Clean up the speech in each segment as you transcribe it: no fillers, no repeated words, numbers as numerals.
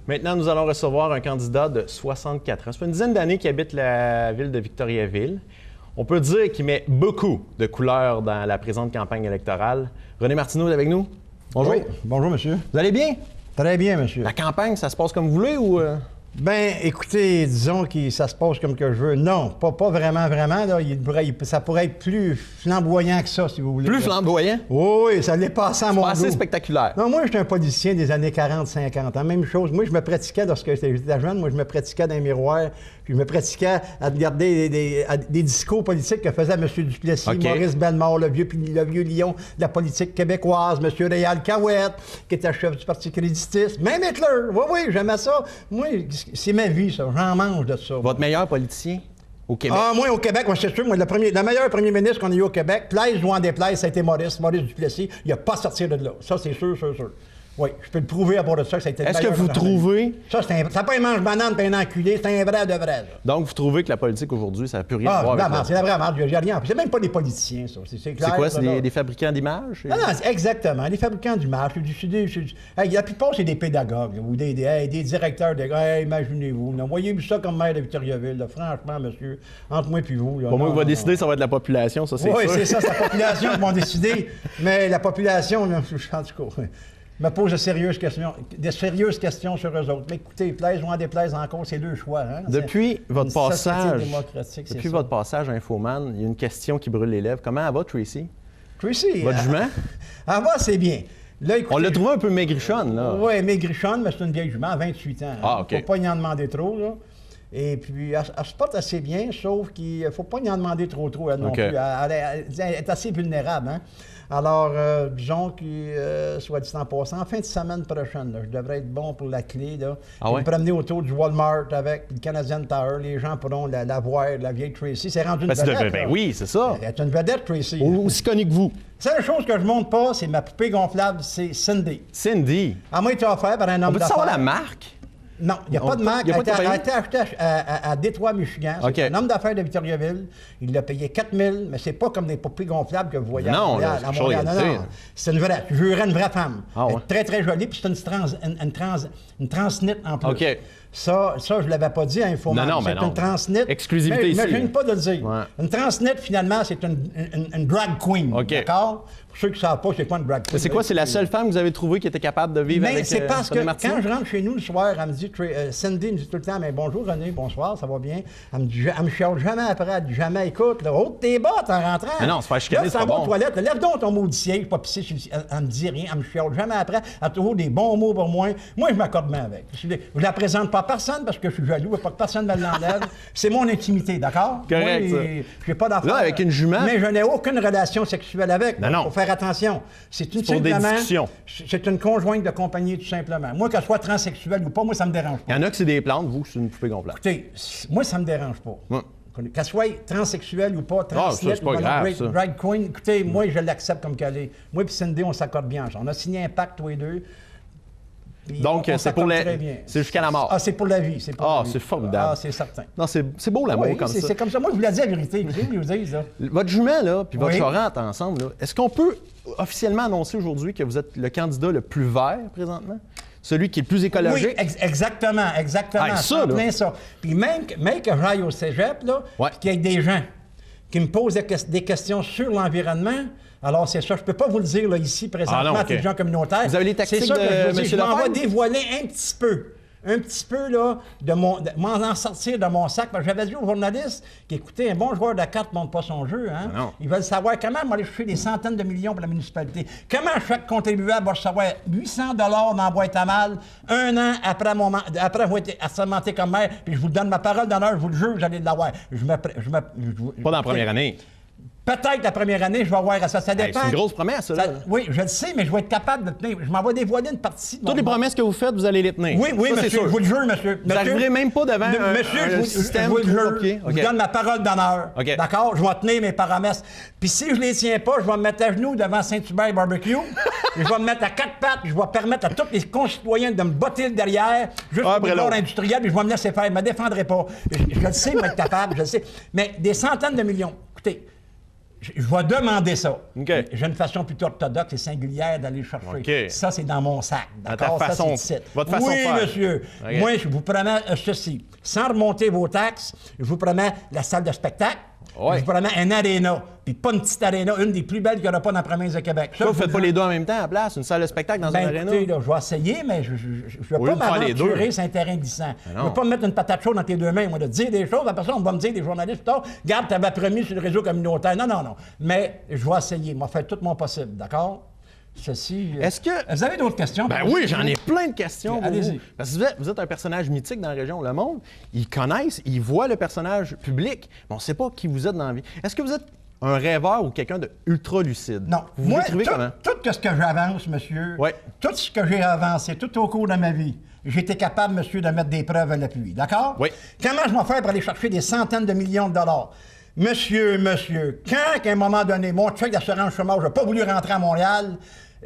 Maintenant, nous allons recevoir un candidat de 64 ans. Ça fait une dizaine d'années qu'il habite la ville de Victoriaville. On peut dire qu'il met beaucoup de couleurs dans la présente campagne électorale. René Martineau est avec nous. Bonjour. Oui. Bonjour, monsieur. Vous allez bien? Très bien, monsieur. La campagne, ça se passe comme vous voulez ou... Ben, écoutez, disons que ça se passe comme que je veux. Non, pas vraiment. Là, ça pourrait être plus flamboyant que ça, si vous voulez. Plus flamboyant? Oui, ça l'est passé à mon goût. Assez spectaculaire. Non, moi, j'étais un politicien des années 40-50. Même chose. Moi, je me pratiquais, lorsque j'étais jeune, moi, je me pratiquais dans les miroirs, puis je me pratiquais à regarder des discours politiques que faisait M. Duplessis, Okay. Maurice Bellemare, le vieux lion de la politique québécoise, M. Réal Cahouette, qui était chef du Parti créditiste, même Hitler. Oui, j'aimais ça. Moi, c'est ma vie, ça. J'en mange de ça. Votre meilleur politicien au Québec? Ah, moi, au Québec, moi, c'est sûr, moi, le meilleur premier ministre qu'on a eu au Québec, plaise ou en déplaise, ça a été Maurice Duplessis. Il n'a pas sorti de là. Ça, c'est sûr. Oui, je peux le prouver à part de ça que ça a été le Est-ce que meilleur vous trouvez... Ça, c'est pas un mange-banane et un enculé, c'est un vrai de vrai. Là. Donc, vous trouvez que la politique aujourd'hui, ça n'a plus rien à Ah, voir avec c'est la vraie merde, j'ai rien. C'est même pas des politiciens, ça. C'est clair. C'est quoi, ça, c'est des fabricants d'images? Non, exactement. Les fabricants d'images, la plupart, c'est des pédagogues là, ou des directeurs de... Hey, imaginez-vous. Voyez-vous ça comme maire de Victoriaville. Là. Franchement, monsieur, entre moi et vous... Là, Pour moi, non, va non, décider, ça va être la population, ça, c'est sûr. Oui, c'est ça, c'est la population qui va décider. Mais la population, là, en tout cas... me pose de sérieuses questions sur eux autres. Mais écoutez, plaise ou en déplaise encore, c'est deux choix. Hein? Depuis votre passage à Infoman, il y a une question qui brûle les lèvres. Comment va Tracy? Tracy? Votre jument? Elle va, c'est bien. Là, écoutez, on l'a trouvé un peu maigrichonne, là. Oui, maigrichonne, mais c'est une vieille jument, 28 ans. Ah, OK. Il ne faut pas y en demander trop, là. Et puis, elle se porte assez bien, sauf qu'il ne faut pas y en demander trop, elle non plus. Elle est assez vulnérable, hein? Alors, disons que, soit dit en passant, en fin de semaine prochaine, là, je devrais être bon pour la clé, là. Ah ouais? Me promener autour du Walmart avec le Canadian Tower. Les gens pourront la voir, la vieille Tracy. C'est rendu une vedette. Ben oui, c'est ça. Elle est une vedette, Tracy. Aussi connue que vous. La seule chose que je ne montre pas, c'est ma poupée gonflable, c'est Cindy. Cindy. Elle m'a été offerte par un homme d'affaires. On peut savoir la marque? Non, il n'y a pas de marque. Elle a été achetée à Détroit, Michigan. Okay. C'est un homme d'affaires de Victoriaville. Il l'a payé 4 000, mais c'est pas comme des poupées gonflables que vous voyez à Montréal. Non. C'est une vraie. Je jurerais une vraie femme. Ah, ouais. Elle est très, très jolie, puis c'est une transnit en plus. OK. Ça, je ne l'avais pas dit à Infoman. Non, c'est une transnit. Exclusivité ici. Imagine pas de le dire. Ouais. Une transnit, finalement, c'est une drag queen. OK. D'accord? Pour ceux qui ne savent pas, c'est quoi une drag queen? C'est quoi? C'est la seule femme que vous avez trouvée qui était capable de vivre avec c'est parce que René Martineau? quand je rentre chez nous le soir, elle me dit, Cindy me dit tout le temps, mais bonjour René, bonsoir, ça va bien. Elle me chiale jamais après, elle dit jamais, écoute, là, ôte tes bottes en rentrant. Mais non, se faire chicaner, c'est pas bon. Toilette, lève donc ton maudit siège, pas pisser, elle me dit rien, elle me chiale jamais après, elle a toujours des bons mots pour moi. Moi, je m'accorde bien avec. Je la présente pas à personne parce que je suis jaloux, pas que personne me l'enlève. C'est mon intimité, d'accord? Correct, moi, j'ai pas d'affaires. Là, avec une jument. Mais je n'ai aucune relation sexuelle avec. Non. Faut faire attention. C'est pour des discussions. C'est une conjointe de compagnie, tout simplement. Moi, qu'elle soit transsexuelle ou pas, moi, ça me dérange pas. Il y en a que c'est des plantes, vous, c'est une poupée gonflable. Écoutez, moi, ça me dérange pas. Qu'elle soit transsexuelle ou pas, c'est pas grave, ça. drag queen, écoutez, moi, je l'accepte comme qu'elle est. Moi et Cindy, on s'accorde bien. On a signé un pacte, tous les deux. Donc, c'est jusqu'à la mort. Ah, c'est pour la vie. C'est formidable. Ah, c'est certain. Non, c'est beau l'amour comme ça. C'est comme ça. Moi, je vous l'ai dit la vérité. Vous savez, je vous dis, ça. Votre jument, là, puis votre charrette ensemble, là, est-ce qu'on peut officiellement annoncer aujourd'hui que vous êtes le candidat le plus vert présentement? Celui qui est le plus écologique? Oui, exactement. Ah, ça, plein ça. Puis même que j'aille au cégep, là, puis qu'il y ait des gens qui me posent des questions sur l'environnement. Alors, c'est ça. Je ne peux pas vous le dire là, ici, présentement, à tous les gens communautaires. Vous avez les tactiques c'est ça que je vous dis. Je m'en vais Lefebvre? dévoiler un petit peu, là, m'en sortir de mon sac. Parce que j'avais dit aux journalistes qu'écoutez, un bon joueur de cartes ne montre pas son jeu. Hein? Ils veulent savoir comment aller chercher des centaines de millions pour la municipalité. Comment chaque contribuable va recevoir 800 dans la boîte à mal un an après avoir été assermenté comme maire. Puis je vous donne ma parole d'honneur, je vous le jure, j'allais l'avoir. Pas dans la première année. Peut-être la première année, je vais avoir à ça. Ça dépend. C'est une grosse promesse, ça. Oui, je le sais, mais je vais être capable de tenir. Je m'en vais dévoiler une partie. Toutes les promesses que vous faites, vous allez les tenir. Oui, ça, monsieur, je vous le jure, monsieur. Vous n'arriverez même pas devant un système je vous le jure. Je vous donne ma parole d'honneur. D'accord? Je vais tenir mes promesses. Puis si je ne les tiens pas, je vais me mettre à genoux devant Saint-Hubert Barbecue. Je vais me mettre à quatre pattes. Je vais permettre à tous les concitoyens de me botter le derrière, juste pour le corps industriel, puis je vais me laisser faire. Je ne me défendrai pas. Je le sais, moi, être capable, je le sais. Mais des centaines de millions. Écoutez, Je vais demander ça. Okay. J'ai une façon plutôt orthodoxe et singulière d'aller chercher. Okay. Ça, c'est dans mon sac. D'accord? Ça, c'est votre façon de faire. Oui, monsieur. Okay. Moi, je vous promets ceci. Sans remonter vos taxes, je vous promets la salle de spectacle. Ouais. Je vous promets un aréna. Puis pas une petite aréna, une des plus belles qu'il n'y aura pas dans la province de Québec. Ça, vous ne faites pas les deux en même temps à place? Une salle de spectacle dans un aréna? Écoutez, là, je vais essayer, mais je ne vais pas m'aventurer sur un terrain glissant. Je ne vais pas me mettre une patate chaude dans tes deux mains, moi, de dire des choses. Après ça, on va me dire, des journalistes, regarde, tu avais promis sur le réseau communautaire. Non, non, non. Mais je vais essayer. Je vais faire tout mon possible, d'accord? Ceci. Est-ce que. Vous avez d'autres questions? Ben oui, j'en ai plein de questions. Allez-y. Parce que vous êtes un personnage mythique dans la région. Le monde, ils connaissent, ils voient le personnage public, mais on ne sait pas qui vous êtes dans la vie. Est-ce que vous êtes un rêveur ou quelqu'un de ultra lucide? Non. Vous moi, l'écrivez comment? Tout ce que j'avance, monsieur, tout ce que j'ai avancé tout au cours de ma vie, j'ai été capable, monsieur, de mettre des preuves à l'appui. D'accord? Oui. Comment je vais faire pour aller chercher des centaines de millions de dollars? Monsieur, quand, à un moment donné, mon chèque d'assurance chômage n'a pas voulu rentrer à Montréal,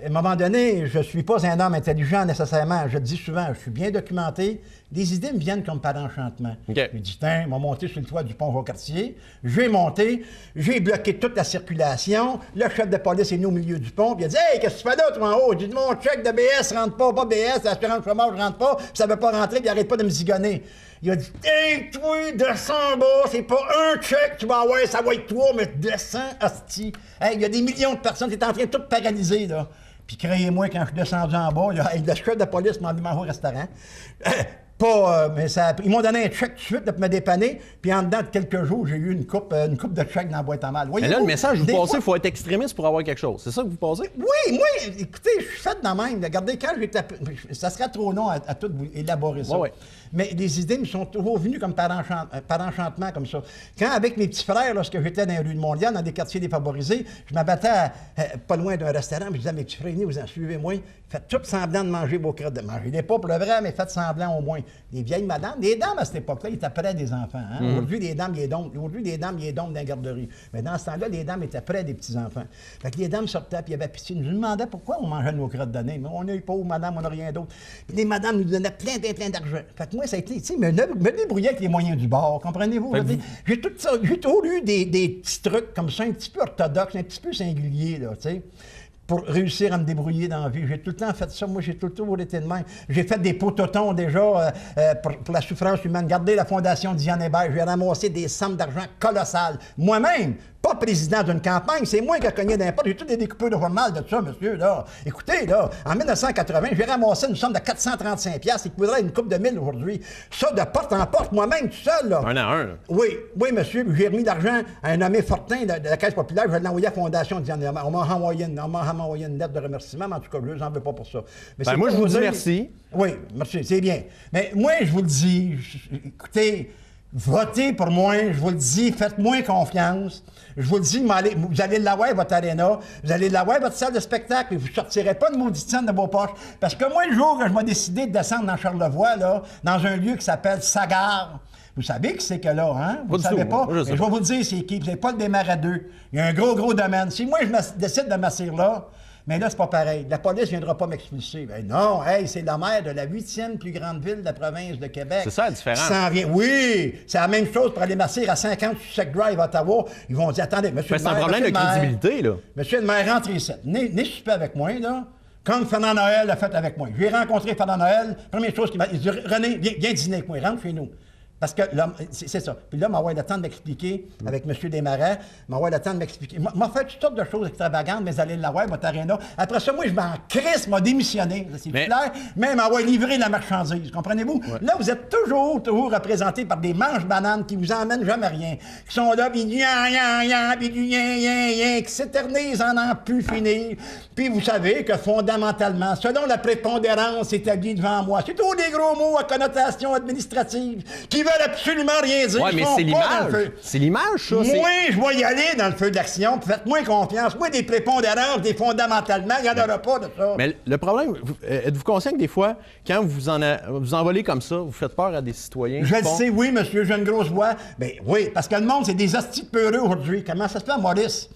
à un moment donné, je ne suis pas un homme intelligent nécessairement. Je le dis souvent, je suis bien documenté. Les idées me viennent comme par enchantement. Okay. Je dis, tiens, on va monter sur le toit du pont Jacques-Cartier. J'ai monté, j'ai bloqué toute la circulation. Le chef de police est venu au milieu du pont, puis il a dit, hey, qu'est-ce que tu fais là, toi, en haut? J'ai dit, mon chèque de BS rentre pas BS, l'assurance chômage rentre pas, puis ça ne veut pas rentrer, puis il n'arrête pas de me zigonner. Il a dit, hey, toi, descends en bas, c'est pas un chèque, tu vas avoir, ça va être toi, mais descends, hostie. Hey, il y a des millions de personnes, t'es en train de tout paralyser, là. Puis créez-moi, quand je suis descendu en bas, le chef de police m'a demandé au restaurant. Mais ça, ils m'ont donné un chèque tout de suite pour me dépanner. Puis en dedans de quelques jours, j'ai eu une coupe de chèques dans la boîte à mal. Mais là, le message, vous passez, il faut être extrémiste pour avoir quelque chose. C'est ça que vous passez? Oui, moi, écoutez, je suis fait de même. Regardez, quand j'ai tapé, ça serait trop long à tout vous élaborer ça. Ouais. Mais les idées me sont toujours venues comme par enchantement, comme ça. Quand, avec mes petits frères, lorsque j'étais dans les rues de Montréal, dans des quartiers défavorisés, je m'abattais pas loin d'un restaurant, puis je disais à mes petits frères, vous en suivez-moi, faites tout semblant de manger vos crottes de manger. Des pas pour le vrai, mais faites semblant au moins. Les vieilles madames, les dames à cette époque-là, ils étaient près des enfants. Hein? Aujourd'hui, les dames, ils dompent dans la garderie. Mais dans ce temps-là, les dames étaient près des petits-enfants. Fait que les dames sortaient, puis il y avait pitié. Ils nous demandaient pourquoi on mangeait nos crottes de nez. Mais on est pauvres, madame, on n'a rien d'autre. Puis les madames nous donnaient plein d'argent. Fait que moi, ça a été, tu sais, me débrouiller avec les moyens du bord, comprenez-vous? J'ai tout ça, j'ai toujours eu des petits trucs comme ça, un petit peu orthodoxes, un petit peu singuliers, là, tu sais, pour réussir à me débrouiller dans la vie. J'ai tout le temps fait ça. Moi, j'ai tout le temps été de même. J'ai fait des pototons déjà pour la souffrance humaine. Regardez la Fondation Diane Hébert. J'ai ramassé des sommes d'argent colossales. Moi-même, pas président d'une campagne, c'est moi qui ai cogné d'impôts. J'ai tous des découpeurs de journal de ça, monsieur, là. Écoutez, là, en 1980, j'ai ramassé une somme de 435$, qui équivaudrait à une coupe de 1000 aujourd'hui. Ça, de porte en porte, moi-même, tout seul, là. Un à un, là. Oui, monsieur. J'ai remis l'argent à un nommé Fortin de la Caisse populaire. Je vais l'envoyer à la Fondation Diane Hébert. On m'a envoyé une lettre de remerciement, mais en tout cas, je n'en veux pas pour ça. Mais moi, je vous dis merci. Oui, merci, c'est bien. Mais moi, je vous le dis, écoutez, votez pour moi, je vous le dis, faites-moi confiance. Je vous le dis, vous allez l'avoir, votre aréna, vous allez l'avoir, votre salle de spectacle, et vous ne sortirez pas de maudite scène de vos poches. Parce que moi, le jour que je vais décider de descendre dans Charlevoix, là, dans un lieu qui s'appelle Sagard, vous savez qui c'est que là, hein? Vous ne savez pas? Je vais vous le dire, c'est qui? C'est pas le Desmarais 2. Il y a un gros domaine. Si moi, je décide de m'asseoir là, mais là, c'est pas pareil. La police ne viendra pas m'expulser. Ben non, hey, c'est la maire de la 8e plus grande ville de la province de Québec. C'est ça la différence. Ça vient. Oui, c'est la même chose pour aller m'asseoir à 50 Sussex Drive à Ottawa. Ils vont dire, attendez, monsieur le maire... C'est un problème de crédibilité, là. Monsieur le maire, rentrez ici. Venez souper avec moi, là. Comme Fernand Noël l'a fait avec moi. J'ai rencontré Fernand Noël. Première chose qu'il m'a dit, René, viens dîner avec moi, rentre chez nous. Parce que là, c'est ça. Puis là, m'avoir le temps de m'expliquer avec M. Desmarais, m'avoir le temps de m'expliquer. M'a fait toutes sortes de choses extravagantes, mais allez l'avoir, votre aréna. Après ça, moi, je m'en crisse, m'a démissionné. C'est clair. Même m'avoir livré la marchandise. Comprenez-vous? Ouais. Là, vous êtes toujours représenté par des manches-bananes qui vous emmènent jamais rien. Qui sont là, puis qui s'éternisent en n'en plus finir. Puis vous savez que fondamentalement, selon la prépondérance établie devant moi, c'est tous des gros mots à connotation administrative qui veulent absolument rien dire. Oui, mais c'est l'image. C'est l'image, ça. Moi, je vais y aller dans le feu d'action, puis faites-moi confiance. Moi, des prépondérances, des fondamentalement, il n'y en aura pas de ça. Mais le problème, êtes-vous conscient que des fois, quand vous envolez comme ça, vous faites peur à des citoyens? Je le sais, oui, monsieur, j'ai une grosse voix. Ben oui, parce que le monde, c'est des hosties peureux aujourd'hui. Comment ça se fait, Maurice?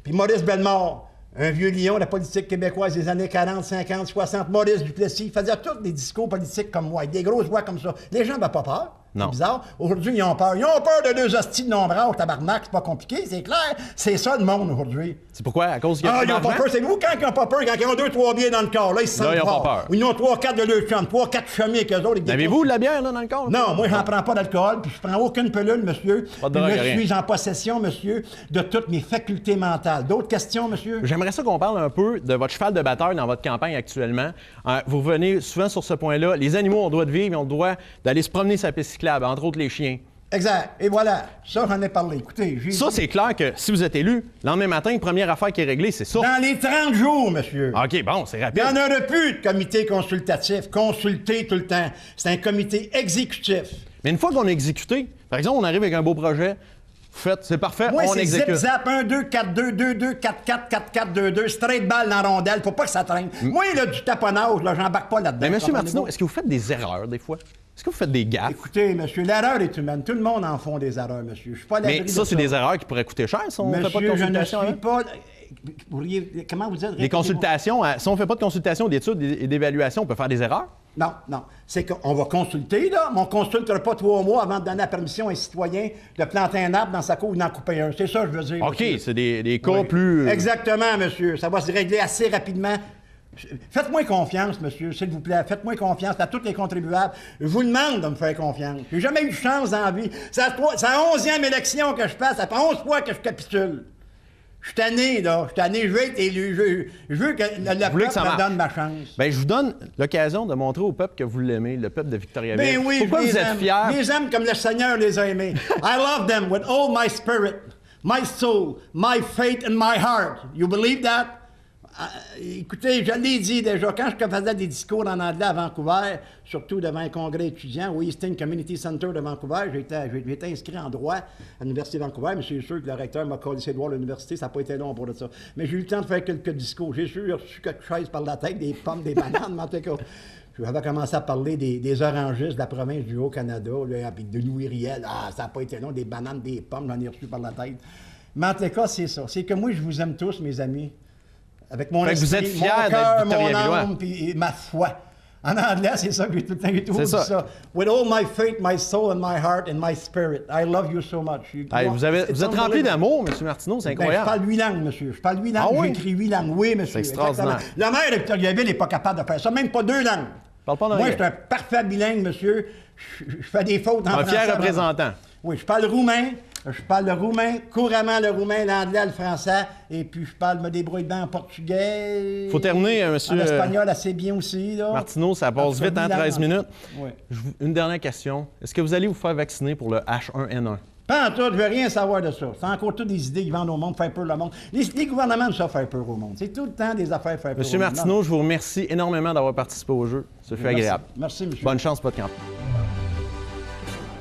Puis Maurice Bellemare, un vieux lion de la politique québécoise des années 40, 50, 60, Maurice Duplessis, il faisait tous des discours politiques comme moi, avec des grosses voix comme ça. Les gens n'avaient pas peur. Non. C'est bizarre. Aujourd'hui, ils ont peur. Ils ont peur de deux hosties de nombreux, tabarnak, c'est pas compliqué, c'est clair. C'est ça le monde aujourd'hui. C'est pourquoi? À cause qu'il y a ils n'ont pas peur. C'est vous quand ils n'ont pas peur, quand ils ont 2-3 bières dans le corps, là, ils se sentent ils n'ont fort. pas peur. Ou ils ont 3-4 de leur chum, 3-4 chemis avec eux autres. Avez-vous de la bière là, dans le corps? Non, moi, j'en prends pas d'alcool, puis je prends aucune pilule, monsieur. Pas de drogue, je rien. suis en possession, monsieur, de toutes mes facultés mentales. D'autres questions, monsieur? J'aimerais ça qu'on parle un peu de votre cheval de bataille dans votre campagne actuellement. Vous revenez souvent sur ce point-là. Les animaux ont le droit de vivre, ils ont le droit d'aller se promener sur la piste cyclable, entre autres les chiens. Exact. Et voilà. Ça, j'en ai parlé. Écoutez, ça, c'est clair que si vous êtes élu, le lendemain matin, la première affaire qui est réglée, c'est ça. Dans les 30 jours, monsieur. OK, bon, c'est rapide. Il n'y en aura plus de comité consultatif. Consulter tout le temps. C'est un comité exécutif. Mais une fois qu'on a exécuté, par exemple, on arrive avec un beau projet, faites, c'est parfait, moi, on c'est exécute. zip-zap, 1-2, 4-2, 2-2, 4-4, 4-4, 2-2, straight balle dans la rondelle, faut pas que ça traîne. Moi, là, du taponnage, là, j'embarque pas là-dedans. Mais M. Martineau, est-ce que vous faites des erreurs des fois? Est-ce que vous faites des gaffes? Écoutez, monsieur, l'erreur est humaine. Tout le monde en font des erreurs, monsieur. Je suis pas à l'abri Mais de ça, c'est des erreurs qui pourraient coûter cher si on ne fait pas de consultation. Je ne suis pas... Comment vous dites? Des consultations, si on ne fait pas de consultation, d'études et d'évaluation, on peut faire des erreurs? Non, non. C'est qu'on va consulter, là, mais on ne consultera pas 3 mois avant de donner la permission à un citoyen de planter un arbre dans sa cour ou d'en couper un. C'est ça que je veux dire. OK, monsieur. c'est des cas plus... Exactement, monsieur. Ça va se régler assez rapidement. Faites-moi confiance, monsieur, s'il vous plaît. Faites-moi confiance à tous les contribuables. Je vous demande de me faire confiance. J'ai jamais eu de chance dans la vie. C'est la 11e élection que je passe. Ça fait 11 fois que je capitule. Je suis tanné, là. Je suis tanné. Je veux être élu. Je veux que le peuple me donne ma chance. Bien, je vous donne l'occasion de montrer au peuple que vous l'aimez, le peuple de Victoriaville. Ben oui, pourquoi vous êtes fiers? Je les aime comme le Seigneur les a aimés. I love them with all my spirit, my soul, my faith and my heart. You believe that? Écoutez, je l'ai dit déjà, quand je faisais des discours en anglais à Vancouver, surtout devant un congrès étudiant au Eastern Community Center de Vancouver, j'ai été inscrit en droit à l'Université de Vancouver, mais c'est sûr que le recteur m'a collé ses doigts à l'université, ça n'a pas été long pour ça. Mais j'ai eu le temps de faire quelques discours. J'ai reçu quelque chose par la tête, des pommes, des bananes, mais en tout cas, j'avais commencé à parler des orangistes de la province du Haut-Canada, avec de Louis Riel. Ah, ça n'a pas été long, des bananes, des pommes, j'en ai reçu par la tête. Mais en tout cas, c'est ça. C'est que moi, je vous aime tous, mes amis. Avec mon esprit, vous êtes fiers mon cœur, mon Victoriavillois. âme, puis ma foi. En anglais, c'est ça que j'ai tout le temps dit C'est ça. With all my faith, my soul and my heart and my spirit, I love you so much. Hey, vous êtes rempli d'amour, M. Martineau, c'est incroyable. Je parle 8 langues, monsieur. Je parle 8 langues, oui? j'écris 8 langues. Oui, monsieur. C'est extraordinaire. La maire de Victoriaville n'est pas capable de faire ça, même pas 2 langues. Parle pas Moi, je suis un parfait bilingue, monsieur. Je fais des fautes en français. Un fier représentant. Oui, je parle roumain. Je parle le roumain, couramment le roumain, l'anglais, le français, et puis me débrouille bien en portugais. Faut terminer, monsieur. En espagnol, assez bien aussi, là. Martineau, ça passe vite en 13 minutes. Oui. Une dernière question. Est-ce que vous allez vous faire vacciner pour le H1N1? Pas en tout, je veux rien savoir de ça. C'est encore toutes des idées qui vendent au monde, faire peur au monde. Les gouvernements ça faire peur au monde. C'est tout le temps des affaires faire peur au monde. Monsieur Martineau, je vous remercie énormément d'avoir participé au jeu. Ça fait agréable. Merci, monsieur. Bonne chance, votre campagne.